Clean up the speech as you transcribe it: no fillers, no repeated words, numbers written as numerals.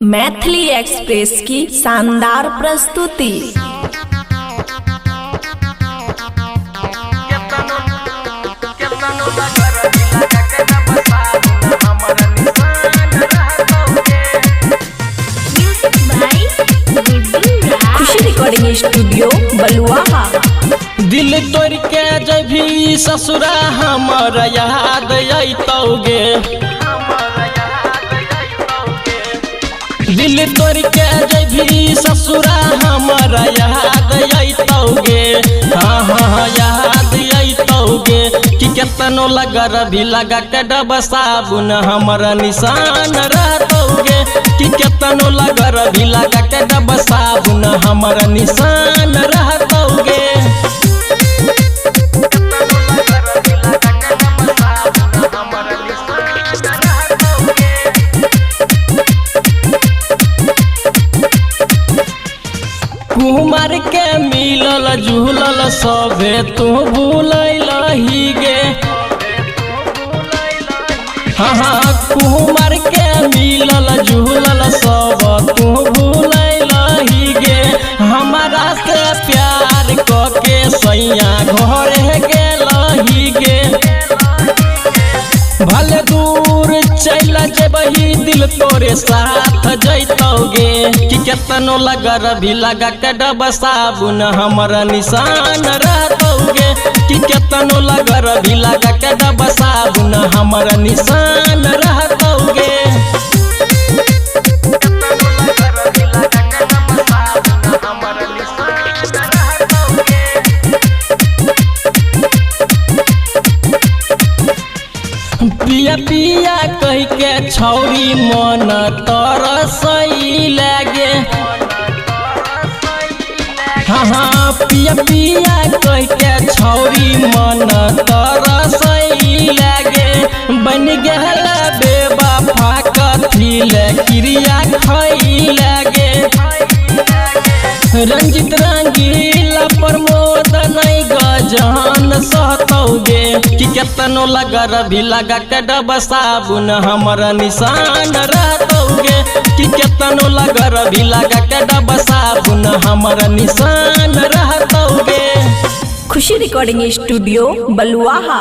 Maithili express की शानदार प्रस्तुति। खुशी रिकॉर्डिंग स्टूडियो बलुआहा। दिल तोड़ के जब भी ससुरा हमर याद अतौगे, दिल तोड़ के जब भी ससुरा हमर याद अतौगे। हाँ हाँ याद अतौगे कि केतनो लगर भी लगा के डब साबुन हमर निशान रहतौगे, कि केतनो लगर भी लगा के डब साबुन हमर निशान रहतौगे। कुमार के मिलल झूलल सभे तू भूलही गे। हाँ हाँ कुमार के मिलल झूलल सब तू भूलही गे। हमारा से प्यार करके सैया घर गेलही गे। भले दूर चल जेबही दिल तोरे साथ जैतौगे, कि केतनो लगर भी लगा के डब साबुन हमर निशान रहतौगे, कि केतनो लगर भी लगा के डब साबुन हमर निशान रहतौगे। पिया पिया कह के छौरी मन तरसई लागे। हाँ हाँ पिया पिया कह के छौरी मन तरसई लागे। बन गेल बेवफा कथिल क्रिया खई लागे। रंजित रंगीला प्रमोद नहीं गजान सहतौगे, कि केतनो लगर भी लगा के डब साबुन हमर निशान रहतौगे, कि केतनो लगर भी लगा के डब साबुन हमर निशान रहतौगे। खुशी रिकॉर्डिंग स्टूडियो बलुआहा।